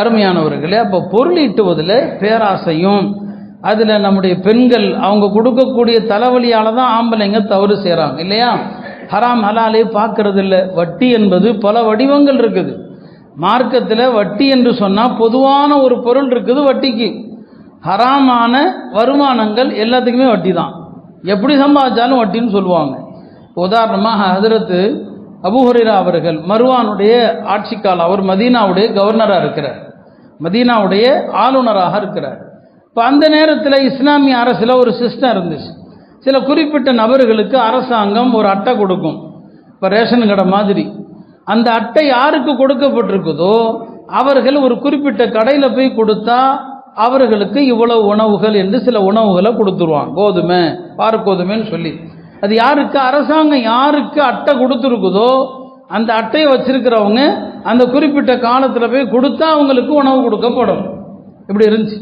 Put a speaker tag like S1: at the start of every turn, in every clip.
S1: அருமையானவர்களே, அப்போ பொருள் ஈட்டுவதில் பேராசையும், அதில் நம்முடைய பெண்கள் அவங்க கொடுக்கக்கூடிய தலைவலியால் தான் ஆம்பளைங்க தவறு செய்கிறாங்க இல்லையா? ஹராம் ஹலாலே பார்க்கறது இல்லை. வட்டி என்பது பல வடிவங்கள் இருக்குது. மார்க்கத்தில் வட்டி என்று சொன்னால் பொதுவான ஒரு பொருள் இருக்குது வட்டிக்கு. ஹராமான வருமானங்கள் எல்லாத்துக்குமே வட்டி தான். எப்படி சம்பாதிச்சாலும் வட்டின்னு சொல்லுவாங்க. உதாரணமாக ஹதரத்து அபூ ஹுரைரா அவர்கள் மர்வானுடைய ஆட்சிக்கால, அவர் மதீனாவுடைய கவர்னராக இருக்கிறார், மதீனாவுடைய ஆளுநராக இருக்கிறார். இப்போ அந்த நேரத்தில் இஸ்லாமிய அரசில் ஒரு சிஸ்டம் இருந்துச்சு. சில குறிப்பிட்ட நபர்களுக்கு அரசாங்கம் ஒரு அட்டை கொடுக்கும், இப்போ ரேஷன் கடை மாதிரி. அந்த அட்டை யாருக்கு கொடுக்கப்பட்டிருக்குதோ அவர்கள் ஒரு குறிப்பிட்ட கடையில் போய் கொடுத்தா அவர்களுக்கு இவ்வளவு உணவுகள் என்று சில உணவுகளை கொடுத்துருவாங்க, கோதுமை பாரக்கோதுமைன்னு சொல்லி. அது யாருக்கு, அரசாங்கம் யாருக்கு அட்டை கொடுத்துருக்குதோ அந்த அட்டையை வச்சிருக்கிறவங்க அந்த குறிப்பிட்ட காலத்தில் போய் கொடுத்தா அவங்களுக்கு உணவு கொடுக்கப்படும். இப்படி இருந்துச்சு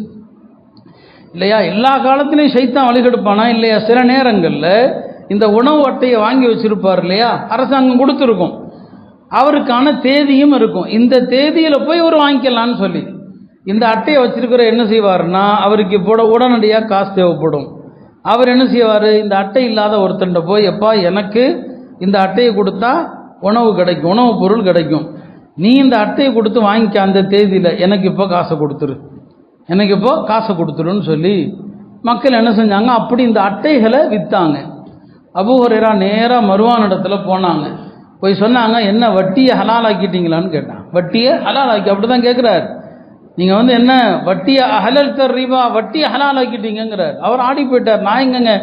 S1: இல்லையா? எல்லா காலத்திலையும் சைத்தான் வழிகெடுப்பானா இல்லையா? சில நேரங்களில் இந்த உணவு அட்டையை வாங்கி வச்சிருப்பார் இல்லையா, அரசாங்கம் கொடுத்துருக்கும், அவருக்கான தேதியும் இருக்கும். இந்த தேதியில் போய் ஒரு வாங்கிக்கலான்னு சொல்லி இந்த அட்டையை வச்சிருக்கிற என்ன செய்வார்னா, அவருக்கு இப்போ உடனடியாக காசு தேவைப்படும். அவர் என்ன செய்வார், இந்த அட்டை இல்லாத ஒருத்தன்ட்ட போய், எப்பா எனக்கு இந்த அட்டையை கொடுத்தா உணவு கிடைக்கும், உணவு பொருள் கிடைக்கும், நீ இந்த அட்டையை கொடுத்து வாங்கிக்க அந்த தேதியில், எனக்கு இப்போ காசை கொடுத்துரு, எனக்கு இப்போ காசை கொடுத்துருன்னு சொல்லி மக்கள் என்ன செஞ்சாங்க, அப்படி இந்த அட்டைகளை விற்றாங்க. அபூ ஹுரைரா நேராக மர்வான் இடத்துல போனாங்க. போய் சொன்னாங்க, என்ன வட்டியை ஹலால் ஆக்கிட்டீங்களான்னு கேட்டான். வட்டியை ஹலால் ஆக்கி, அப்படி தான் கேட்குறாரு. நீங்கள் என்ன வட்டியை ஹலல் தர் ரிபா, வட்டியை ஹலால் ஆக்கிட்டீங்கிறார். அவர் ஆடி போயிட்டார். நான் எங்கங்க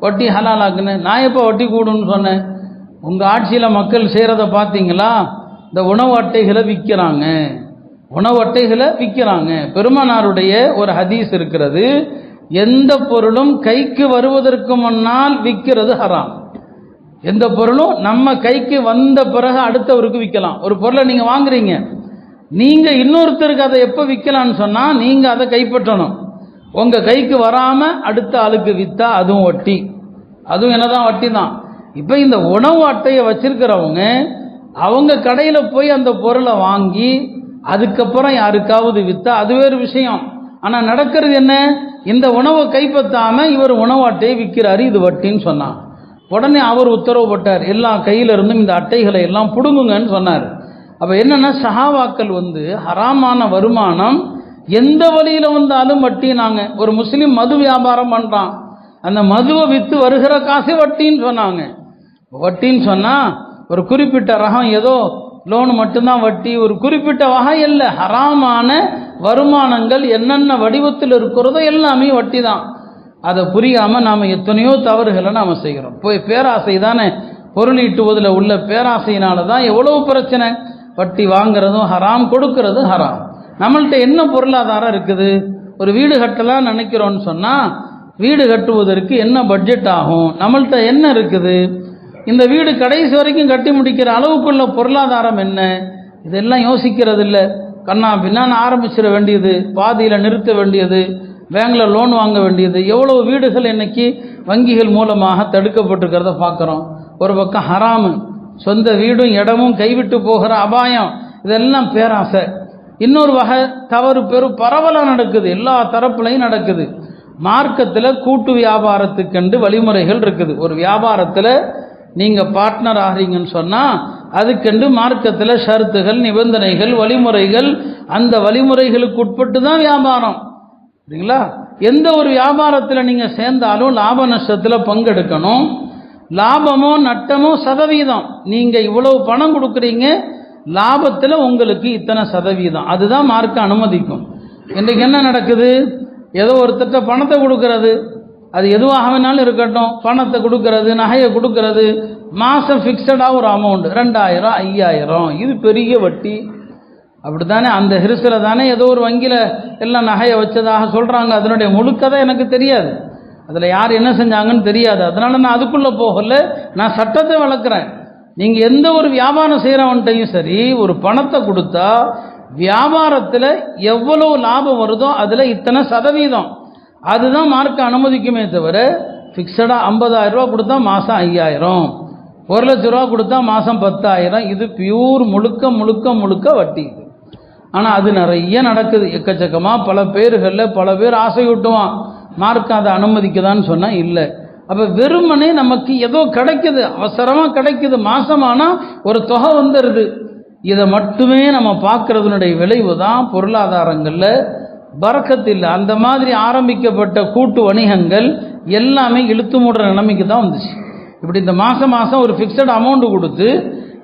S1: வட்டி ஹலால் ஆக்குனேன், நான் எப்போ வட்டி கூடுன்னு சொன்னேன்? உங்கள் ஆட்சியில் மக்கள் செய்கிறத பார்த்தீங்களா? இந்த உணவு அட்டைகளை விற்கிறாங்க, உணவு அட்டைகளை விற்கிறாங்க. பெருமானாருடைய ஒரு ஹதீஸ் இருக்கிறது, எந்த பொருளும் கைக்கு வருவதற்கு முன்னால் விற்கிறது ஹராம். எந்த பொருளும் நம்ம கைக்கு வந்த பிறகு அடுத்தவருக்கு விற்கலாம். ஒரு பொருளை நீங்கள் வாங்குறீங்க, நீங்கள் இன்னொருத்தருக்கு அதை எப்போ விற்கலான்னு சொன்னால் நீங்கள் அதை கைப்பற்றணும். உங்கள் கைக்கு வராமல் அடுத்த ஆளுக்கு விற்றா அதுவும் வட்டி, அதுவும் என்னதான் வட்டி தான். இப்போ இந்த உணவு அட்டையை வச்சிருக்கிறவங்க அவங்க கடையில் போய் அந்த பொருளை வாங்கி அதுக்கப்புறம் யாருக்காவது விற்றா அது வேறு விஷயம். ஆனால் நடக்கிறது என்ன, இந்த உணவை கைப்பற்றாமல் இவர் உணவு அட்டையை விற்கிறாரு, இது வட்டின்னு சொன்னான். உடனே அவர் உத்தரவு போட்டார், எல்லா கையிலிருந்தும் இந்த அட்டைகளை எல்லாம் பிடுங்குங்கன்னு சொன்னார். அப்போ என்னென்னா, சஹாபாக்கள் ஹராமான வருமானம் எந்த வழியில் வந்தாலும் வட்டினாங்க. ஒரு முஸ்லீம் மது வியாபாரம் பண்ணுறான், அந்த மதுவை விற்று வருகிற காசே வட்டின்னு சொன்னாங்க. வட்டின்னு சொன்னால் ஒரு குறிப்பிட்ட ரகம், ஏதோ லோனு மட்டும்தான் வட்டி, ஒரு குறிப்பிட்ட வகை இல்லை. ஹராமான வருமானங்கள் என்னென்ன வடிவத்தில் இருக்கிறதோ எல்லாமே வட்டி தான். அதை புரியாமல் நாம் எத்தனையோ தவறுகளை நாம் செய்கிறோம். போய் பேராசை தானே, பொருள் ஈட்டுவதில் உள்ள பேராசையினால தான் எவ்வளவு பிரச்சனை. வட்டி வாங்கிறதும் ஹராம், கொடுக்கறதும் ஹராம். நம்மள்கிட்ட என்ன பொருளாதாரம் இருக்குது? ஒரு வீடு கட்டலாம் நினைக்கிறோன்னு சொன்னால் வீடு கட்டுவதற்கு என்ன பட்ஜெட் ஆகும், நம்மள்கிட்ட என்ன இருக்குது, இந்த வீடு கடைசி வரைக்கும் கட்டி முடிக்கிற அளவுக்குள்ள பொருளாதாரம் என்ன, இதெல்லாம் யோசிக்கிறது இல்லை. கண்ணா பின்னான்னு ஆரம்பிச்சிட வேண்டியது, பாதியில் நிறுத்த வேண்டியது, பேங்கில் லோன் வாங்க வேண்டியது. எவ்வளோ வீடுகள் இன்னைக்கு வங்கிகள் மூலமாக தடுக்கப்பட்டிருக்கிறத பார்க்குறோம். ஒரு பக்கம் ஹராமு, சொந்த வீடும் இடமும் கைவிட்டு போகிற அபாயம், இதெல்லாம் பேராசை. இன்னொரு வகை தவறு பரவலாக நடக்குது, எல்லா தரப்புலையும் நடக்குது. மார்க்கத்தில் கூட்டு வியாபாரத்துக்கென்று வழிமுறைகள் இருக்குது. ஒரு வியாபாரத்தில் நீங்கள் பார்ட்னர் ஆகிறீங்கன்னு சொன்னால் அதுக்கென்று மார்க்கத்தில் ஷரத்துகள், நிபந்தனைகள், வழிமுறைகள், அந்த வழிமுறைகளுக்கு உட்பட்டு தான் வியாபாரம். சரிங்களா? எந்த ஒரு வியாபாரத்தில் நீங்கள் சேர்ந்தாலும் லாப நஷ்டத்தில் பங்கெடுக்கணும். லாபமோ நட்டமோ சதவீதம், நீங்கள் இவ்வளவு பணம் கொடுக்குறீங்க, லாபத்தில் உங்களுக்கு இத்தனை சதவீதம், அதுதான் மார்க்க அனுமதிக்கும். இன்றைக்கு என்ன நடக்குது, ஏதோ ஒருத்தட்ட பணத்தை கொடுக்கறது, அது எதுவாக வேணாலும் இருக்கட்டும், பணத்தை கொடுக்கறது, நகையை கொடுக்கறது, மாதம் ஃபிக்ஸடாக ஒரு அமௌண்ட் 2000 5000, இது பெரிய வட்டி. அப்படி தானே? அந்த ஹிரிசில் தானே ஏதோ ஒரு வங்கியில் எல்லாம் நகையை வச்சதாக சொல்கிறாங்க. அதனுடைய முழுக்கதை எனக்கு தெரியாது, அதில் யார் என்ன செஞ்சாங்கன்னு தெரியாது. அதனால் நான் அதுக்குள்ளே போகலை, நான் சட்டத்தை வளர்க்குறேன். நீங்கள் எந்த ஒரு வியாபாரம் செய்கிறவன்ட்டையும் சரி, ஒரு பணத்தை கொடுத்தா வியாபாரத்தில் எவ்வளோ லாபம் வருதோ அதில் இத்தனை சதவீதம், அதுதான் மார்க்க அனுமதிக்குமே தவிர ஃபிக்ஸடாக 50,000 ரூபா கொடுத்தா மாதம் 5000, 1 லட்ச ரூபா கொடுத்தா மாதம் 10,000, இது பியூர் முழுக்க முழுக்க முழுக்க வட்டி. ஆனால் அது நிறைய நடக்குது எக்கச்சக்கமாக. பல பேர்களில் பல பேர் ஆசையூட்டுவான், மார்க்கம் அதை அனுமதிக்குதான்னு சொன்னால் இல்லை. அப்போ வெறுமனே நமக்கு ஏதோ கிடைக்குது, அவசரமாக கிடைக்குது, மாசமானால் ஒரு தொகை வந்துடுது. இதை மட்டுமே நம்ம பார்க்கறதுனுடைய விளைவு தான் பொருளாதாரங்களில் பரக்கத்து இல்லை. அந்த மாதிரி ஆரம்பிக்கப்பட்ட கூட்டு வணிகங்கள் எல்லாமே இழுத்து மூடுற நிலைமைக்கு தான் வந்துச்சு. இப்படி இந்த மாதம் ஒரு ஃபிக்ஸட் அமௌண்ட் கொடுத்து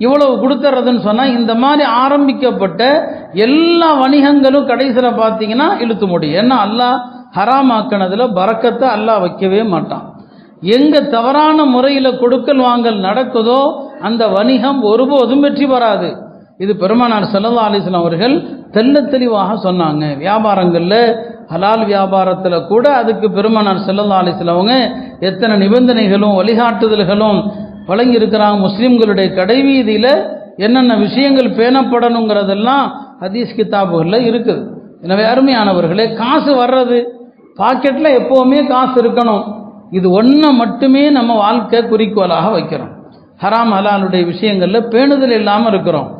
S1: இவ்வளவு கொடுத்துறதுன்னு சொன்னால் இந்த மாதிரி ஆரம்பிக்கப்பட்ட எல்லா வணிகங்களும் கடைசியில் பார்த்தீங்கன்னா இழுத்து முடியும். ஏன்னா அல்லாஹ் ஹராமாக்கினதில் பரக்கத்தை அல்லாஹ் வைக்கவே மாட்டான். எங்கே தவறான முறையில் கொடுக்கல் வாங்கல் நடக்குதோ அந்த வணிகம் ஒருபோதும் வெற்றி பெறாது. இது பெருமானார் ஸல்லல்லாஹு அலைஹி வஸல்லம் அவர்கள் தெள்ள தெளிவாக சொன்னாங்க. வியாபாரங்களில் ஹலால் வியாபாரத்தில் கூட அதுக்கு பெருமானார் ஸல்லல்லாஹு அலைஹி வஸல்லம் அவங்க எத்தனை நிபந்தனைகளும் வழிகாட்டுதல்களும் வழங்கியிருக்கிறாங்க. முஸ்லீம்களுடைய கடைவீதியில் என்னென்ன விஷயங்கள் பேணப்படணுங்கிறதெல்லாம் ஹதீஸ் கிதாபுகளில் இருக்குது. எனவே அருமையானவர்களே, காசு வர்றது பாக்கெட்டில் எப்போவுமே காசு இருக்கணும். இது ஒன்றை மட்டுமே நம்ம வாழ்க்கை குறிக்கோளாக வைக்கிறோம். ஹராம் ஹலாலுடைய விஷயங்களில் பேணுதல் இல்லாமல் இருக்கிறோம்.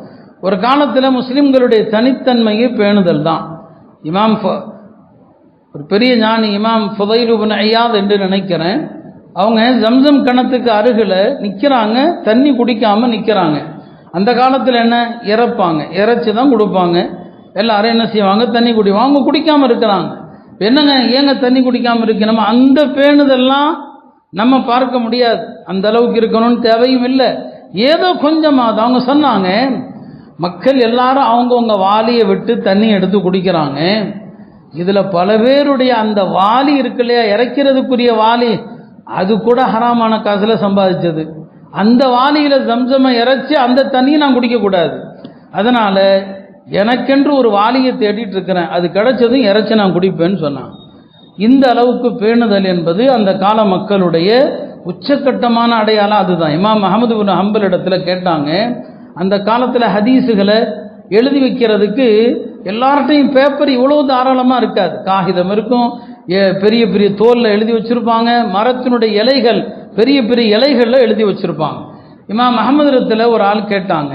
S1: ஒரு காலத்தில் முஸ்லீம்களுடைய தனித்தன்மையே பேணுதல் தான். ஒரு பெரிய ஞானி இமாம் ஃபுதைல் இப்னு ஐயாத் என்று நினைக்கிறேன், அவங்க ஜம்சம் கிணத்துக்கு அருகில் நிற்கிறாங்க, தண்ணி குடிக்காமல் நிற்கிறாங்க. அந்த காலத்தில் என்ன இறப்பாங்க, இறைச்சி தான் கொடுப்பாங்க. எல்லாரும் என்ன செய்வாங்க, தண்ணி குடிப்பாங்க. அவங்க குடிக்காமல் இருக்கிறாங்க. என்னங்க ஏங்க தண்ணி குடிக்காமல் இருக்கு? நம்ம அந்த பேணுதெல்லாம் நம்ம பார்க்க முடியாது, அந்த அளவுக்கு இருக்கணும்னு தேவையும் இல்லை. ஏதோ கொஞ்சமாக அவங்க சொன்னாங்க, மக்கள் எல்லாரும் அவங்கவுங்க வாளியை விட்டு தண்ணி எடுத்து குடிக்கிறாங்க. இதில் பல பேருடைய அந்த வாளி இருக்கு இல்லையா, இறைக்கிறதுக்குரிய வாளி, அது கூட ஹராமான காசில் சம்பாதிச்சது. அந்த வாளியில் ஜம்சமை இறைச்சி அந்த தண்ணியை நான் குடிக்கக்கூடாது. அதனால் எனக்கென்று ஒரு வாளியை தேடிட்டு இருக்கிறேன், அது கிடைச்சதும் இறைச்சி நான் குடிப்பேன்னு சொன்னான். இந்த அளவுக்கு பேணுதல் என்பது அந்த கால மக்களுடைய உச்சக்கட்டமான அடையாளம் அதுதான். இமாம் அஹ்மது இப்னு ஹம்பல் இடத்துல கேட்டாங்க, அந்த காலத்தில் ஹதீஸுகளை எழுதி வைக்கிறதுக்கு எல்லார்ட்டையும் பேப்பர் இவ்வளோ தாராளமாக இருக்காது. காகிதம் இருக்கும், பெரிய பெரிய தோலில் எழுதி வச்சுருப்பாங்க, மரத்தினுடைய இலைகள் பெரிய பெரிய இலைகளில் எழுதி வச்சுருப்பாங்க. இமாம் அஹ்மது இடத்துல ஒரு ஆள் கேட்டாங்க,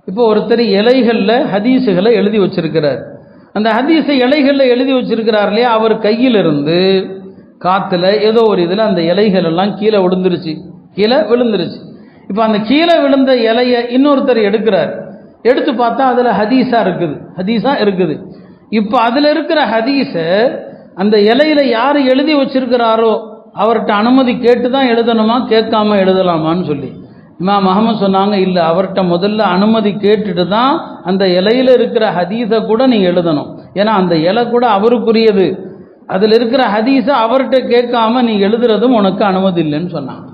S1: இப்போ ஒருத்தர் இலைகளில் ஹதீஸுகளை எழுதி வச்சிருக்கிறார். அந்த ஹதீஸை இலைகளில் எழுதி வச்சிருக்கிறார் இல்லையா, அவர் கையில் இருந்து காற்றுல ஏதோ ஒரு இதில் அந்த இலைகள் எல்லாம் கீழே விழுந்துருச்சு. இப்போ அந்த கீழே விழுந்த இலையை இன்னொருத்தர் எடுக்கிறார். எடுத்து பார்த்தா அதில் ஹதீஸா இருக்குது. இப்போ அதில் இருக்கிற ஹதீஸை அந்த இலையில யார் எழுதி வச்சிருக்கிறாரோ அவர்கிட்ட அனுமதி கேட்டு தான் எழுதணுமா, கேட்காம எழுதலாமான்னு சொல்லி இமாம் அஹ்மத் சொன்னாங்க, இல்லை, அவர்கிட்ட முதல்ல அனுமதி கேட்டுட்டு தான் அந்த இலையில் இருக்கிற ஹதீஸை கூட நீங்கள் எழுதணும். ஏன்னா அந்த இலை கூட அவருக்குரியது, அதில் இருக்கிற ஹதீஸை அவர்கிட்ட கேட்காம நீ எழுதுறதும் உனக்கு அனுமதி இல்லைன்னு சொன்னாங்க.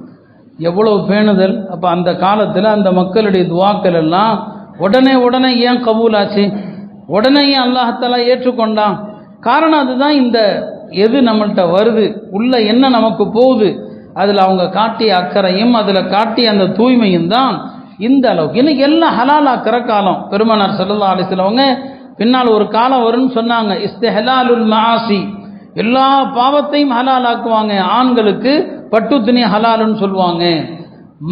S1: எவ்வளவு பேணுதல்! அப்போ அந்த காலத்தில் அந்த மக்களுடைய துவாக்கள் எல்லாம் உடனே ஏன் கபூலாச்சு, உடனே ஏன் அல்லாஹ்தஆலா ஏற்றுக்கொண்டான்? காரணம் அதுதான். இந்த எது நம்மள்கிட்ட வருது, உள்ள என்ன நமக்கு போகுது, அதில் அவங்க காட்டிய அக்கறையும் அதில் காட்டிய அந்த தூய்மையும் தான் இந்த அளவுக்கு. இன்னைக்கு எல்லாம் ஹலாலாக்கிற காலம். பெருமானார் ஸல்லல்லாஹு அலைஹி வஸல்லம் அவங்க பின்னால் ஒரு காலம் வரும்னு சொன்னாங்க, இஸ்திஹலாலுல் மஆசி, எல்லா பாவத்தையும் ஹலாலாக்குவாங்க. ஆண்களுக்கு பட்டு துணி ஹலாலுன்னு சொல்லுவாங்க,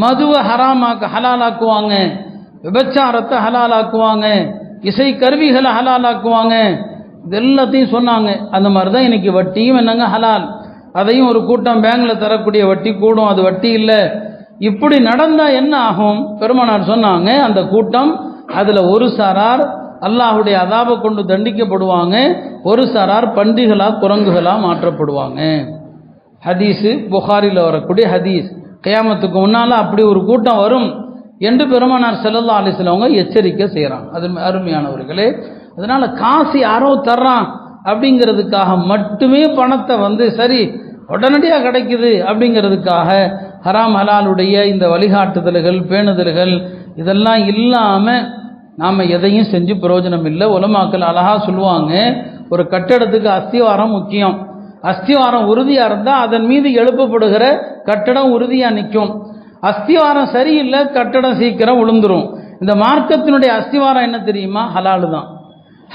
S1: மதுவை ஹலாலாக்குவாங்க, விபச்சாரத்தை ஹலாலாக்குவாங்க, இசை கருவிகளை ஹலாலாக்குவாங்க. இது எல்லாத்தையும் சொன்னாங்க. அந்த மாதிரி தான் இன்னைக்கு வட்டியும் என்னங்க ஹலால். அதையும் ஒரு கூட்டம் பேங்க்ல தரக்கூடிய வட்டி கூடும், அது வட்டி இல்லை. இப்படி நடந்தால் என்ன ஆகும்? பெருமானார் சொன்னாங்க, அந்த கூட்டம் அதில் ஒரு சாரார் அல்லாஹுடைய அதாபை கொண்டு தண்டிக்கப்படுவாங்க, ஒரு சாரார் பன்றிகளா குரங்குகளா மாற்றப்படுவாங்க. ஹதீஸு புகாரில் வரக்கூடிய ஹதீஸ். கியாமத்துக்கு முன்னால் அப்படி ஒரு கூட்டம் வரும் என்று பெருமானார் ஸல்லல்லாஹு அலைஹி வஸல்லம் அவங்க எச்சரிக்கை செய்கிறாங்க. அது அருமையானவர்களே, அதனால காசு யாரோ தர்றான் அப்படிங்கிறதுக்காக மட்டுமே பணத்தை சரி உடனடியாக கிடைக்குது அப்படிங்கிறதுக்காக ஹராம் ஹலாலுடைய இந்த வழிகாட்டுதல்கள் பேணுதல்கள் இதெல்லாம் இல்லாமல் நாம் எதையும் செஞ்சு பிரயோஜனம் இல்லை. உலமாக்கள் அழகா சொல்லுவாங்க, ஒரு கட்டடத்துக்கு அஸ்திவாரம் முக்கியம். அஸ்திவாரம் உறுதியாக இருந்தால் அதன் மீது எழுப்பப்படுகிற கட்டடம் உறுதியாக நிற்கும். அஸ்திவாரம் சரியில்லை, கட்டடம் சீக்கிரம் விழுந்துரும். இந்த மார்க்கத்தினுடைய அஸ்திவாரம் என்ன தெரியுமா? ஹலாலு தான்.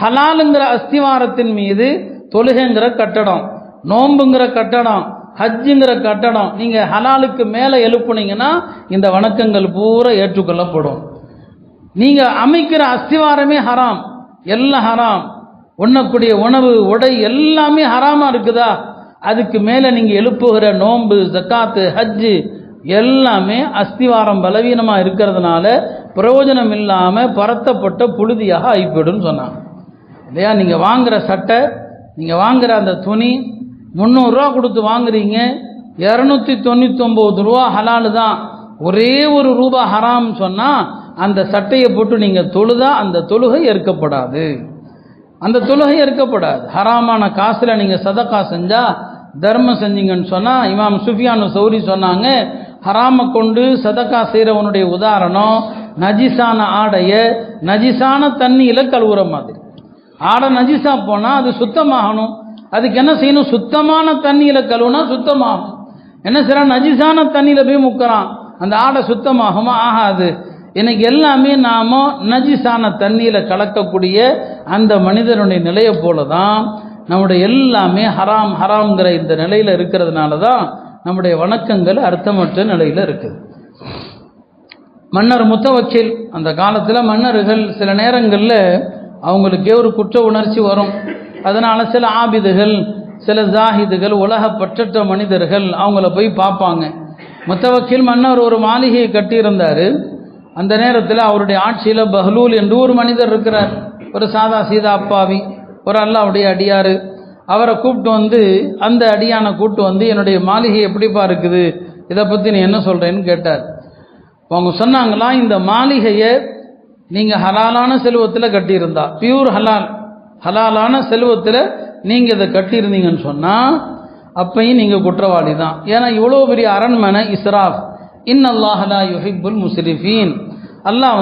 S1: ஹலாலுங்கிற அஸ்திவாரத்தின் மீது தொழுகைங்கிற கட்டடம், நோம்புங்கிற கட்டடம், ஹஜ்ஜுங்கிற கட்டடம் நீங்கள் ஹலாலுக்கு மேலே எழுப்புனீங்கன்னா இந்த வணக்கங்கள் பூரா ஏற்றுக்கொள்ளப்படும். நீங்கள் அமைக்கிற அஸ்திவாரமே ஹராம், எல்லாம் ஹராம். உண்ணக்கூடிய உணவு, உடை எல்லாமே ஹராமா இருக்குதா? அதுக்கு மேலே நீங்கள் எழுப்புகிற நோன்பு, ஜக்காத்து, ஹஜ்ஜு எல்லாமே அஸ்திவாரம் பலவீனமாக இருக்கிறதுனால பிரயோஜனம் இல்லாமல் பரத்தப்பட்ட புழுதியாக ஆகிப்போயிடும் சொன்னாங்க இல்லையா? நீங்கள் வாங்குகிற சட்டை, நீங்கள் வாங்குகிற அந்த துணி 300 ரூபா கொடுத்து வாங்குறீங்க, 299 ரூபா ஹலாலு தான், ஒரே ஒரு ரூபா ஹராம் சொன்னால் அந்த சட்டையை போட்டு நீங்கள் தொழுதா அந்த தொழுகை ஏற்கப்படாது. அந்த தொழுகை ஏற்கப்படாது. ஹராமான காசில் நீங்கள் சதக்கா செஞ்சால், தர்மம் செஞ்சீங்கன்னு சொன்னால், இமாம் சுஃபியானு சௌரி சொன்னாங்க, ஹராமை கொண்டு சதக்கா செய்கிறவனுடைய உதாரணம் நஜிசான ஆடையை நஜிசான தண்ணியில் கழுவுற மாதிரி. ஆடை நஜிசா போனால் அது சுத்தமாகணும். அதுக்கு என்ன செய்யணும்? சுத்தமான தண்ணியில் கழுவுனா சுத்தமாகும். என்ன செய்யறான்? நஜிசான தண்ணியில் போய் முக்கிறான். அந்த ஆடை சுத்தமாகுமா? ஆகாது. இன்னைக்கு எல்லாமே நாம நஜிசான தண்ணியில் கலக்கக்கூடிய அந்த மனிதனுடைய நிலையை போல தான் நம்முடைய எல்லாமே ஹராம் ஹராம்ங்கிற இந்த நிலையில் இருக்கிறதுனால தான் நம்முடைய வணக்கங்கள் அர்த்தமற்ற நிலையில் இருக்குது. மன்னர் முத்தவக்கில், அந்த காலத்தில் மன்னர்கள் சில நேரங்களில் அவங்களுக்கே ஒரு குற்ற உணர்ச்சி வரும். அதனால் சில ஆபிதுகள், சில ஜாஹிதுகள், உலக பற்றற்ற மனிதர்கள் அவங்கள போய் பார்ப்பாங்க. முத்தவக்கில் மன்னர் ஒரு மாளிகையை கட்டியிருந்தார். அந்த நேரத்தில் அவருடைய ஆட்சியில் பஹ்லூல் என்று ஒரு மனிதர் இருக்கிறார். ஒரு சாதா சீதா அப்பாவி, ஒரு அல்லாவுடைய அடியார். அவரை கூப்பிட்டு வந்து, அந்த அடியானை கூப்பிட்டு வந்து, என்னுடைய மாளிகை எப்படிப்பா இருக்குது, இதை பற்றி நீ என்ன சொல்கிறேன்னு கேட்டார். அவங்க சொன்னாங்களா, இந்த மாளிகையை நீங்கள் ஹலாலான செல்வத்தில் கட்டியிருந்தா, பியூர் ஹலாலான செல்வத்தில் நீங்கள் இதை கட்டியிருந்தீங்கன்னு சொன்னால் அப்பையும் நீங்கள் குற்றவாளி தான். ஏன்னா இவ்வளோ பெரிய அரண்மனை இஸ்ராஃப். இன்னல்லாஹ் லா யுஹிப்புல் முஸ்ரிஃபீன். அல்லாஹ்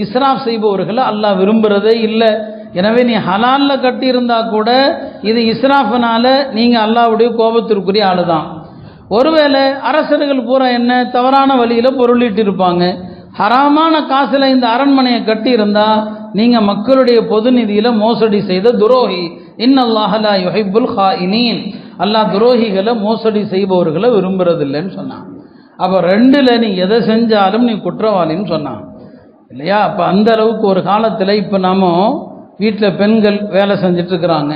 S1: இஸ்ராஃப் செய்பவர்களை அல்லாஹ் விரும்புகிறதே இல்லை. எனவே நீ ஹலாலில் கட்டியிருந்தா கூட இது இஸ்ராஃபினால நீங்கள் அல்லாஹ்வுடைய கோபத்திற்குரிய ஆளு தான். ஒருவேளை அரசர்கள் பூரா என்ன தவறான வழியில் பொருளிட்டு இருப்பாங்க. ஹராமான காசில் இந்த அரண்மனையை கட்டியிருந்தா நீங்கள் மக்களுடைய பொது நிதியில் மோசடி செய்த துரோகி. இன்னல்லாஹ் லா யுஹிப்புல் ஹாயினீன். அல்லாஹ் துரோகிகளை, மோசடி செய்பவர்களை விரும்புறதில்லைன்னு சொன்னான். அப்போ ரெண்டில் நீ எதை செஞ்சாலும் நீ குற்றவாளின்னு சொன்னான் இல்லையா? அப்போ அந்த அளவுக்கு ஒரு காலத்தில், இப்போ நாம வீட்டில் பெண்கள் வேலை செஞ்சிட்ருக்கிறாங்க,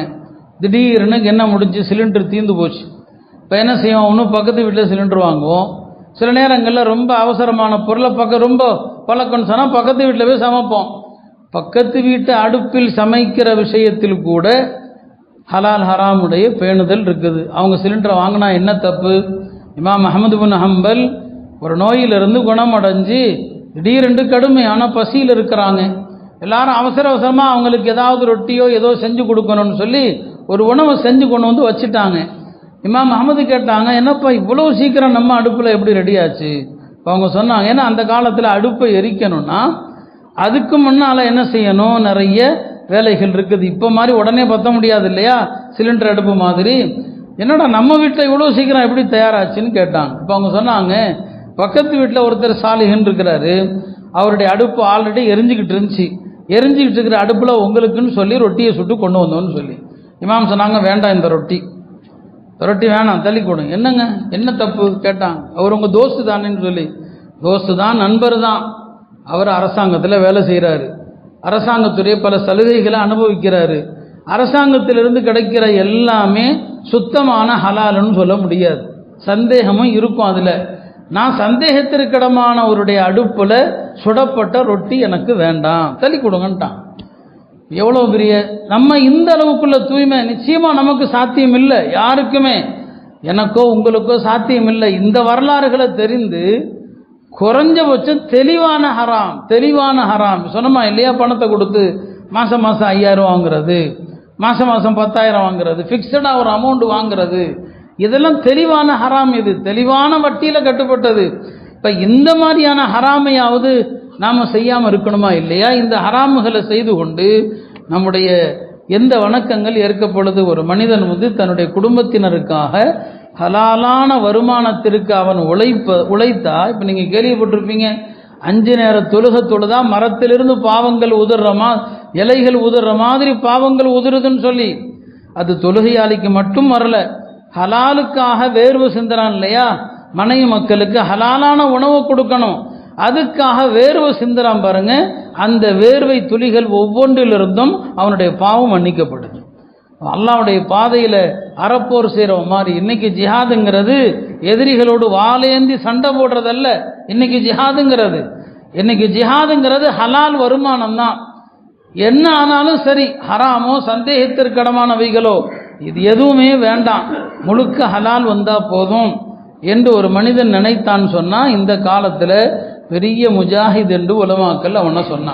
S1: திடீர்னு என்ன முடிஞ்சு சிலிண்டர் தீர்ந்து போச்சு. இப்போ என்ன செய்வோம்? ஒன்றும் பக்கத்து வீட்டில் சிலிண்டர் வாங்குவோம். சில நேரங்களில் ரொம்ப அவசரமான பொருளை ரொம்ப பழக்கம்னு சொன்னால் பக்கத்து வீட்டில் போய் சமைப்போம். பக்கத்து வீட்டு அடுப்பில் சமைக்கிற விஷயத்தில் கூட ஹலால் ஹராமுடைய பேணுதல் இருக்குது. அவங்க சிலிண்டரை வாங்கினா என்ன தப்பு? இமாம் அஹ்மது பின் ஹம்பல் ஒரு நோயிலிருந்து குணமடைஞ்சு திடீரென்று கடுமையான பசியில் இருக்கிறாங்க. எல்லாரும் அவசரமாக அவங்களுக்கு ஏதாவது ரொட்டியோ ஏதோ செஞ்சு கொடுக்கணும்னு சொல்லி ஒரு உணவை செஞ்சு கொண்டு வந்து வச்சுட்டாங்க. இமாம் அஹ்மது கேட்டாங்க, என்னப்பா இவ்வளோ சீக்கிரம் நம்ம அடுப்பில் எப்படி ரெடியாச்சு? இப்போ அவங்க சொன்னாங்க, ஏன்னா அந்த காலத்தில் அடுப்பை எரிக்கணும்னா அதுக்கு முன்னால் என்ன செய்யணும், நிறைய வேலைகள் இருக்குது. இப்போ மாதிரி உடனே பற்ற முடியாது இல்லையா, சிலிண்டர் அடுப்பு மாதிரி. என்னடா நம்ம வீட்டில் இவ்வளோ சீக்கிரம் எப்படி தயாராச்சுன்னு கேட்டாங்க. இப்போ அவங்க சொன்னாங்க, பக்கத்து வீட்டில் ஒருத்தர் சாலிஹன் இருக்கிறாரு, அவருடைய அடுப்பு ஆல்ரெடி எரிஞ்சிக்கிட்டு இருந்துச்சு. எரிஞ்சிக்கிட்டு இருக்கிற அடுப்பில் உங்களுக்குன்னு சொல்லி ரொட்டியை சுட்டு கொண்டு வந்தோன்னு சொல்லி இமாம் சொன்னாங்க, வேண்டாம் இந்த ரொட்டி வேணாம், தள்ளி கொடுங்க. என்னங்க என்ன தப்பு கேட்டாங்க. அவர் உங்கள் தோஸ்து தானேன்னு சொல்லி, தோஸ்து தான், நண்பர் தான். அவர் அரசாங்கத்தில் வேலை செய்கிறாரு, அரசாங்கத்துடைய பல சலுகைகளை அனுபவிக்கிறாரு. அரசாங்கத்திலிருந்து கிடைக்கிற எல்லாமே சுத்தமான ஹலாலுன்னு சொல்ல முடியாது, சந்தேகமும் இருக்கும். அதில் நான் சந்தேகத்திற்கிடமான அவருடைய அடுப்பில் சுடப்பட்ட ரொட்டி எனக்கு வேண்டாம், தள்ளி கொடுங்கன்ட்டான். எவ்வளோ பெரிய நம்ம இந்த அளவுக்குள்ள தூய்மை நிச்சயமாக நமக்கு சாத்தியம் இல்லை, யாருக்குமே, எனக்கோ உங்களுக்கோ சாத்தியம் இல்லை. இந்த வரலாறுகளை தெரிந்து குறைஞ்சபட்சம் தெளிவான ஹராம் சொன்னமா இல்லையா? பணத்தை கொடுத்து மாதம் 5000 வாங்குறது, மாதம் 10,000 வாங்குறது, ஃபிக்ஸடாக ஒரு அமௌண்ட் வாங்குறது, இதெல்லாம் தெளிவான ஹராம். இது தெளிவான வட்டியில் கட்டுப்பட்டது. இப்போ இந்த மாதிரியான ஹராமையாவது நாம் செய்யாமல் இருக்கணுமா இல்லையா? இந்த ஹராமுகளை செய்து கொண்டு நம்முடைய எந்த வணக்கங்கள் ஏற்கப்படுது? ஒரு மனிதன் தன்னுடைய குடும்பத்தினருக்காக ஹலாலான வருமானத்திற்கு அவன் உழைத்தா, இப்போ நீங்கள் கேள்விப்பட்டிருப்பீங்க, 5 நேர தொழுதா மரத்திலிருந்து பாவங்கள் இலைகள் உதிர்ற மாதிரி பாவங்கள் உதிருதுன்னு சொல்லி. அது தொழுகையாளிக்கு மட்டும் வரல, ஹலாலுக்காக வேர்வு சிந்தறான் இல்லையா? மனைவி மக்களுக்கு ஹலாலான உணவு கொடுக்கணும். அதுக்காக வேர்வை சிந்துறான் பாருங்க, அந்த வேர்வை துளிகள் ஒவ்வொன்றிலிருந்தும் அவனுடைய பாவம் மன்னிக்கப்படுது. அல்லாஹ்வுடைய பாதையில் அறப்போர் செய்கிறவன் மாதிரி. இன்னைக்கு ஜிஹாதுங்கிறது எதிரிகளோடு வாளேந்தி சண்டை போடுறதல்ல. இன்னைக்கு ஜிஹாதுங்கிறது ஹலால் வருமானம் தான். என்ன ஆனாலும் சரி, ஹராமோ சந்தேகத்திற்கிடமானவைகளோ இது எதுவுமே வேண்டாம், முழுக்க ஹலால் வந்தா போதும் என்று ஒரு மனிதன் நினைத்தான் சொன்னா, இந்த காலத்தில் பெரிய முஜாஹித் என்று உலமாக்கள் அவனை சொன்னான்.